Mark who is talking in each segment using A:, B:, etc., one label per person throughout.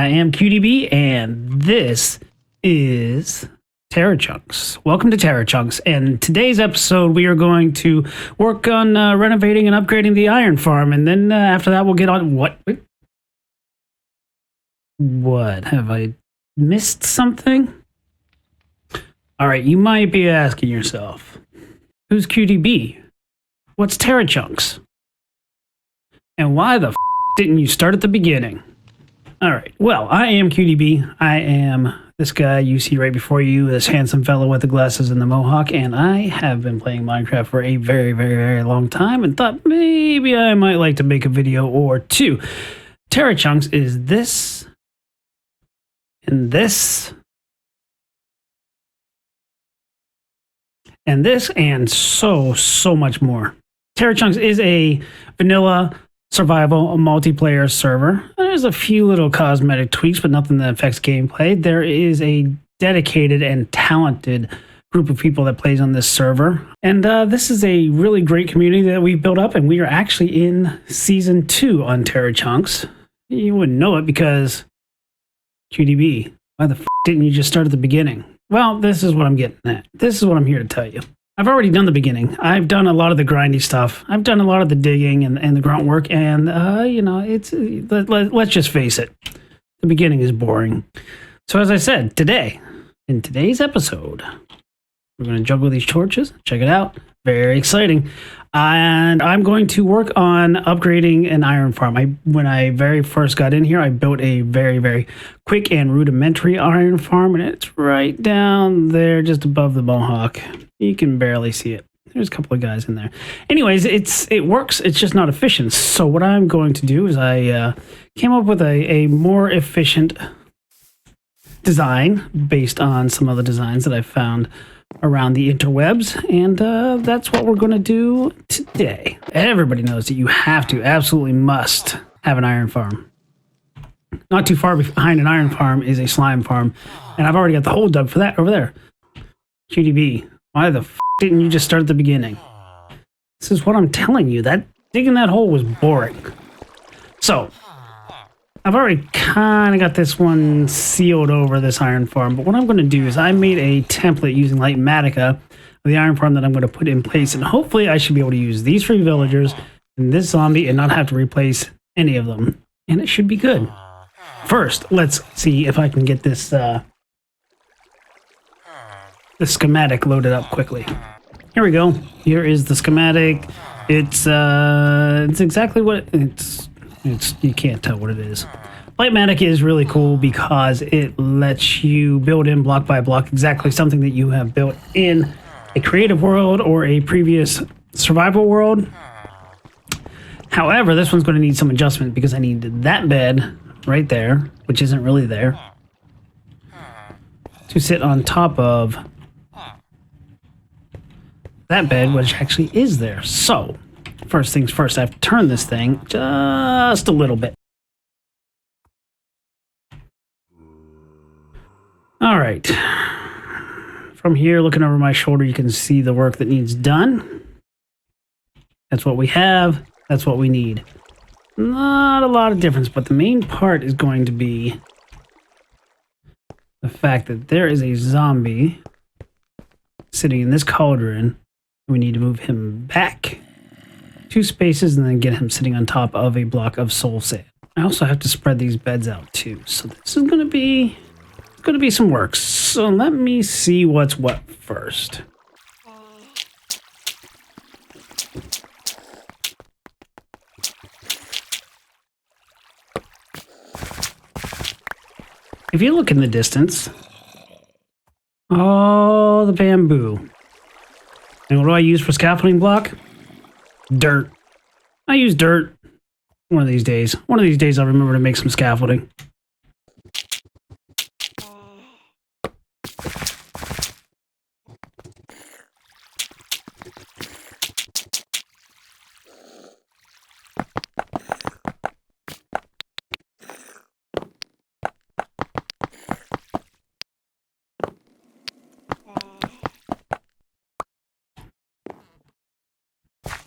A: am QDB, and this is TerraChunks. Welcome to TerraChunks, and today's episode we are going to work on renovating and upgrading the iron farm, and then after that we'll get on... What? Have I missed something? Alright, you might be asking yourself, who's QDB? What's TerraChunks? And why the didn't you start at the beginning? Alright, well, I am QDB. I am this guy you see right before you, this handsome fellow with the glasses and the mohawk, and I have been playing Minecraft for a very, very, very long time and thought maybe I might like to make a video or two. TerraChunks is this, and this, and this, and so much more. TerraChunks is a vanilla survival multiplayer server. There's a few little cosmetic tweaks, but nothing that affects gameplay. There is a dedicated and talented group of people that plays on this server. And this is a really great community that we've built up, and we are actually in Season 2 on TerraChunks. You wouldn't know it because QDB, why the didn't you just start at the beginning? Well, this is what I'm getting at. This is what I'm here to tell you. I've already done the beginning. I've done a lot of the grindy stuff. I've done a lot of the digging and the grunt work, and you know, let's just face it, the beginning is boring. So as I said, in today's episode, we're going to juggle these torches. Check it out. Very exciting. And I'm going to work on upgrading an iron farm. When I very first got in here, I built a very, very quick and rudimentary iron farm, and it's right down there just above the mohawk. You can barely see it. There's a couple of guys in there. Anyways, it works. It's just not efficient. So what I'm going to do is I came up with a more efficient design based on some other designs that I found around the interwebs, and that's what we're going to do today. Everybody knows that you have to, absolutely must, have an iron farm. Not too far behind an iron farm is a slime farm, and I've already got the hole dug for that over there. QDB, why the didn't you just start at the beginning? This is what I'm telling you, that digging that hole was boring. So I've already kind of got this one sealed over, this iron farm, but what I'm going to do is I made a template using Lightmatica of the iron farm that I'm going to put in place, and hopefully I should be able to use these 3 villagers and this zombie and not have to replace any of them, and it should be good. First, let's see if I can get this the schematic loaded up quickly. Here we go. Here is the schematic. It's exactly what it's you can't tell what it is. Lightmatica is really cool because it lets you build in block by block exactly something that you have built in a creative world or a previous survival world. However, this one's going to need some adjustment because I need that bed right there, which isn't really there, to sit on top of that bed, which actually is there. So first things first, I have to turn this thing just a little bit. All right. From here, looking over my shoulder, you can see the work that needs done. That's what we have. That's what we need. Not a lot of difference, but the main part is going to be the fact that there is a zombie sitting in this cauldron. We need to move him back 2 spaces and then get him sitting on top of a block of soul sand. I also have to spread these beds out too. So this is going to be some work. So let me see what's what first. If you look in the distance, all the bamboo. And what do I use for scaffolding block? Dirt. I use dirt. One of these days. I'll remember to make some scaffolding.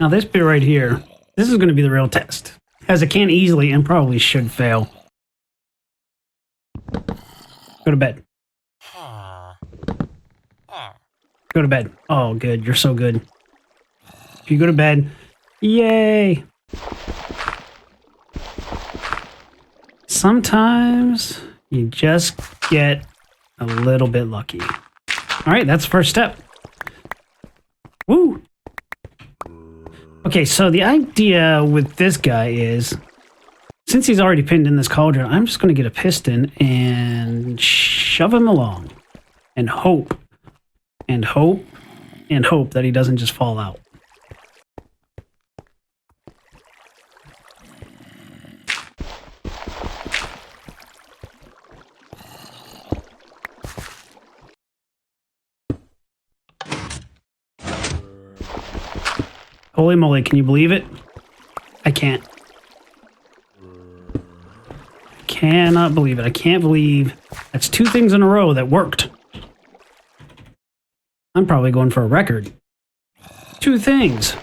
A: Now this bit right here, this is going to be the real test, as it can easily and probably should fail. Go to bed. Go to bed. Oh, good. You're so good. If you go to bed, yay! Sometimes you just get a little bit lucky. All right, that's the first step. Woo! Okay, so the idea with this guy is, since he's already pinned in this cauldron, I'm just going to get a piston and shove him along. And hope, and hope, and hope that he doesn't just fall out. Holy moly, can you believe it? I can't. I cannot believe it. I can't believe that's 2 things in a row that worked. I'm probably going for a record. 2 things.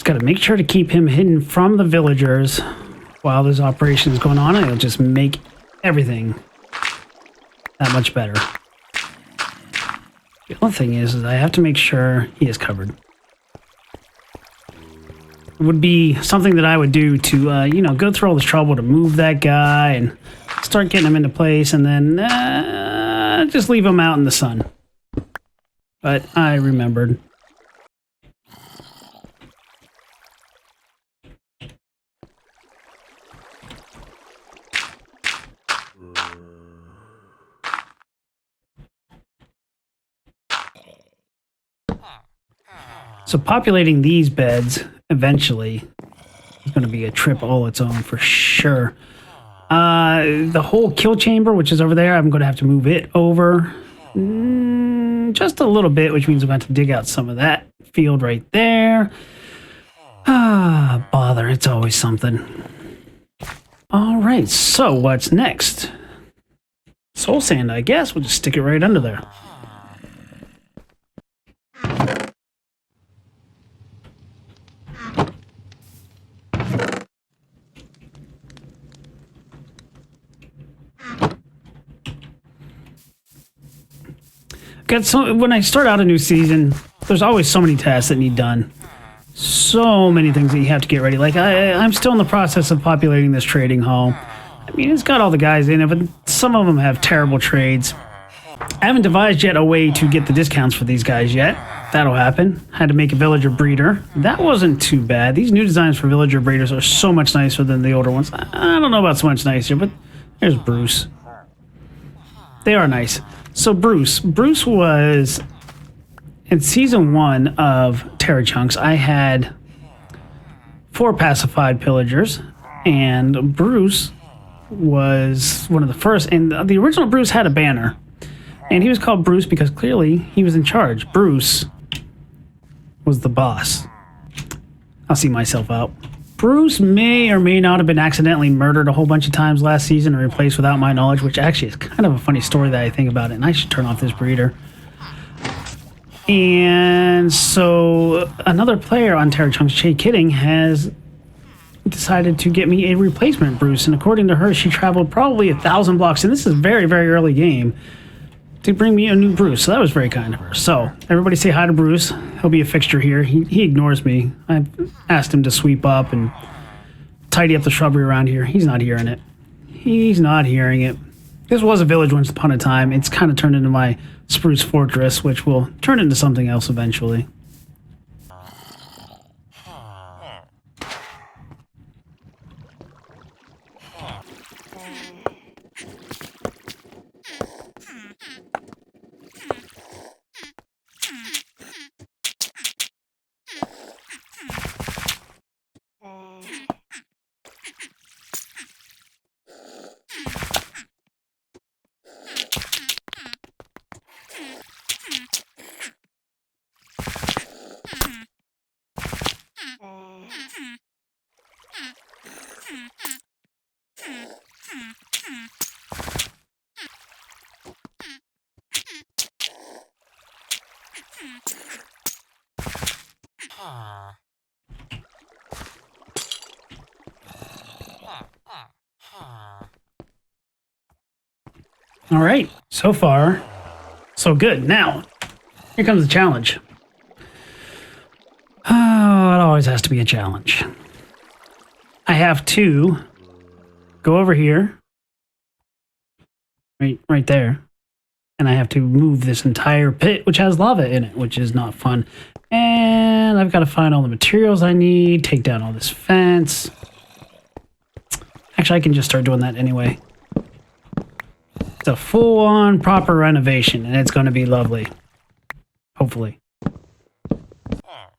A: Got to make sure to keep him hidden from the villagers while this operation is going on, and it'll just make everything that much better. The other thing is I have to make sure he is covered. It would be something that I would do to, you know, go through all this trouble to move that guy and start getting him into place, and then just leave him out in the sun. But I remembered. So populating these beds eventually is going to be a trip all its own for sure. The whole kill chamber, which is over there, I'm going to have to move it over just a little bit, which means I'm going to have to dig out some of that field right there. Bother. It's always something. All right, so what's next? Soul sand, I guess. We'll just stick it right under there. When I start out a new season, there's always so many tasks that need done. So many things that you have to get ready. Like, I'm still in the process of populating this trading hall. I mean, it's got all the guys in it, but some of them have terrible trades. I haven't devised yet a way to get the discounts for these guys yet. That'll happen. Had to make a villager breeder. That wasn't too bad. These new designs for villager breeders are so much nicer than the older ones. I don't know about so much nicer, but there's Bruce. They are nice. So Bruce was in season 1 of TerraChunks. I had 4 pacified pillagers, and Bruce was one of the first. And the original Bruce had a banner, and he was called Bruce because clearly he was in charge. Bruce was the boss. I'll see myself out. Bruce may or may not have been accidentally murdered a whole bunch of times last season and replaced without my knowledge, which actually is kind of a funny story that I think about it, and I should turn off this breeder. And so another player on TerraChunks, Shay Kidding, has decided to get me a replacement Bruce, and according to her, she traveled probably 1,000 blocks, and this is a very, very early game, to bring me a new Bruce. So that was very kind of her. So everybody say hi to Bruce. He'll be a fixture here. He ignores me. I've asked him to sweep up and tidy up the shrubbery around here. He's not hearing it. He's not hearing it. This was a village once upon a time. It's kind of turned into my spruce fortress, which will turn into something else eventually. All right, so far, so good. Now, here comes the challenge. Oh, it always has to be a challenge. I have to go over here, right there, and I have to move this entire pit, which has lava in it, which is not fun. And I've got to find all the materials I need, take down all this fence. Actually, I can just start doing that anyway. It's a full-on proper renovation, and it's going to be lovely. Hopefully.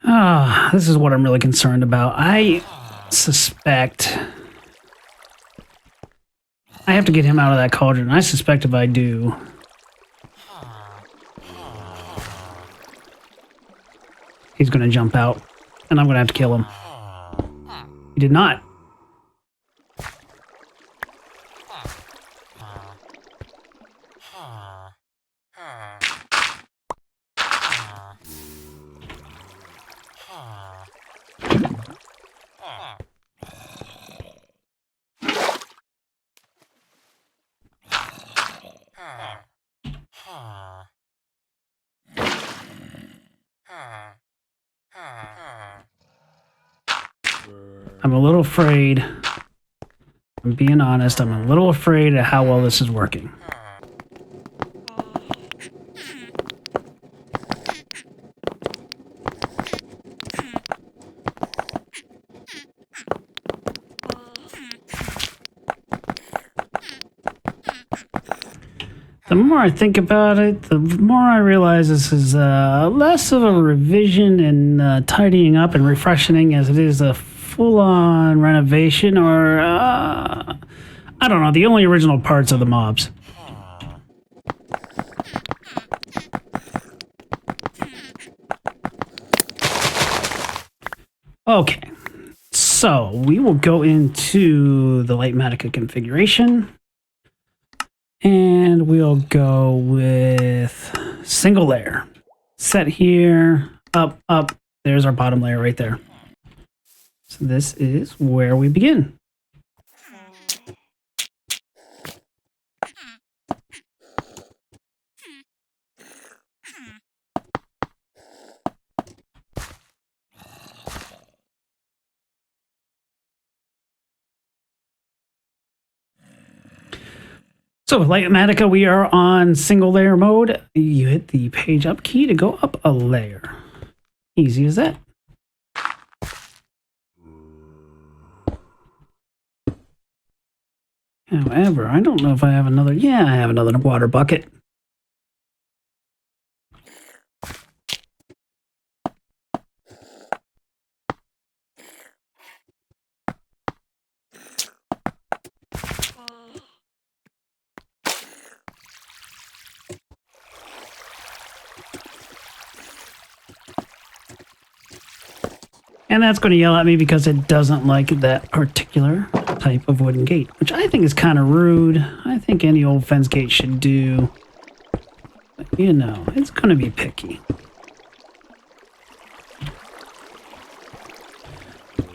A: Ah, this is what I'm really concerned about. I suspect I have to get him out of that cauldron. I suspect if I do, he's going to jump out, and I'm going to have to kill him. He did not. I'm a little afraid. I'm being honest. I'm a little afraid of how well this is working. The more I think about it, the more I realize this is less of a revision and tidying up and refreshing as it is a full-on renovation or, I don't know, the only original parts of the mobs. Okay, so we will go into the Lightmatica configuration. And we'll go with single layer. Set here, up, up. There's our bottom layer right there. So this is where we begin. So with Lightmatica, we are on single layer mode. You hit the page up key to go up a layer. Easy as that. However, I don't know if I have another. Yeah, I have another water bucket. And that's going to yell at me because it doesn't like that particular type of wooden gate, which I think is kind of rude. I think any old fence gate should do. But, you know, it's going to be picky.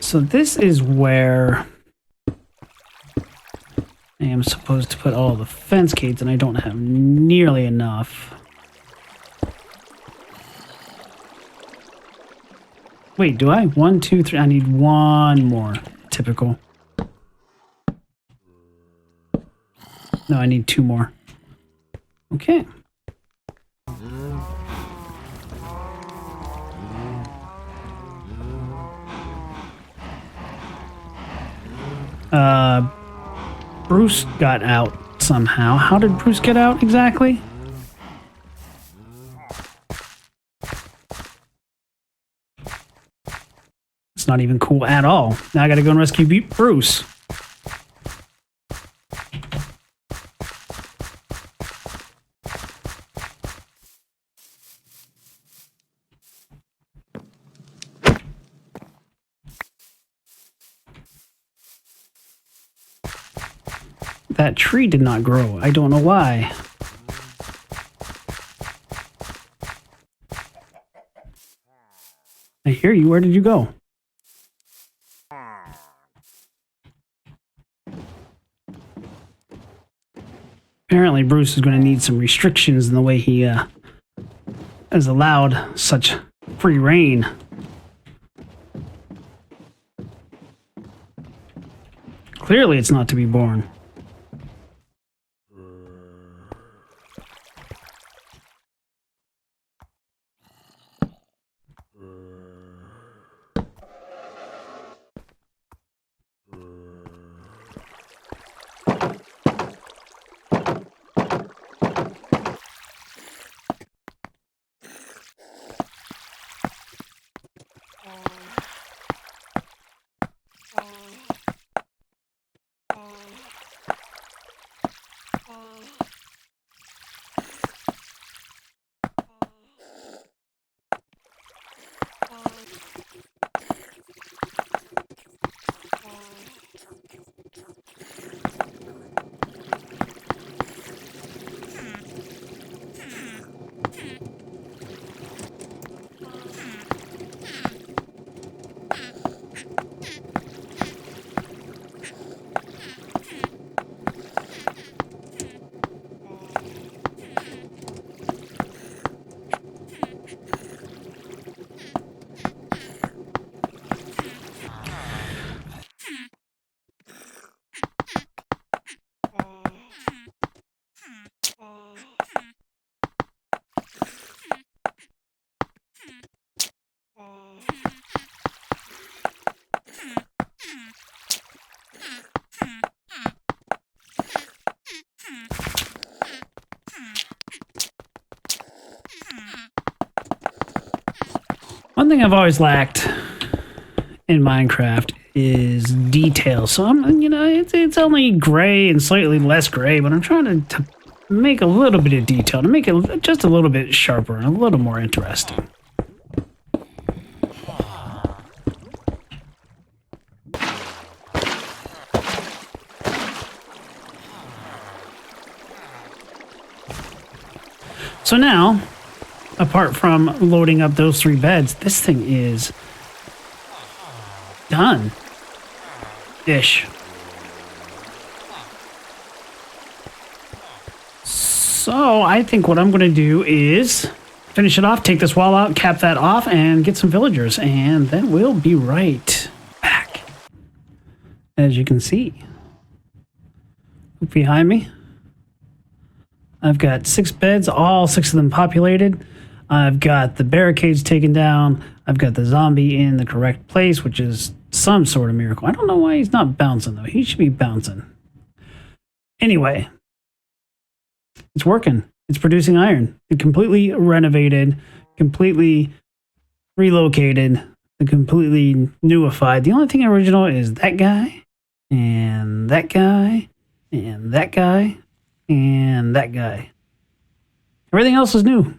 A: So this is where I am supposed to put all the fence gates, and I don't have nearly enough. Wait, do I? 1, 2, 3. I need one more. Typical. No, I need 2 more. Okay. Bruce got out somehow. How did Bruce get out exactly? It's not even cool at all. Now I gotta go and rescue Bruce. That tree did not grow. I don't know why. I hear you. Where did you go? Apparently, Bruce is going to need some restrictions in the way he has allowed such free reign. Clearly, it's not to be borne. One thing I've always lacked in Minecraft is detail. So it's only gray and slightly less gray, but I'm trying to make a little bit of detail, to make it just a little bit sharper and a little more interesting. So now, apart from loading up those 3 beds, this thing is done. Ish. So I think what I'm going to do is finish it off, take this wall out, cap that off, and get some villagers. And then we'll be right back. As you can see, behind me, I've got 6 beds, all 6 of them populated. I've got the barricades taken down. I've got the zombie in the correct place, which is some sort of miracle. I don't know why he's not bouncing, though. He should be bouncing. Anyway, it's working. It's producing iron. It completely renovated, completely relocated, completely newified. The only thing original is that guy, and that guy, and that guy, and that guy. Everything else is new.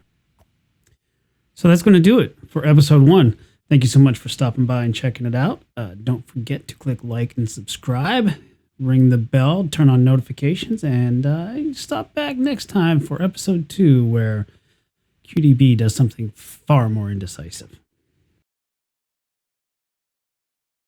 A: So that's going to do it for episode 1. Thank you so much for stopping by and checking it out. Don't forget to click like and subscribe, ring the bell, turn on notifications, and stop back next time for episode 2, where QDB does something far more indecisive.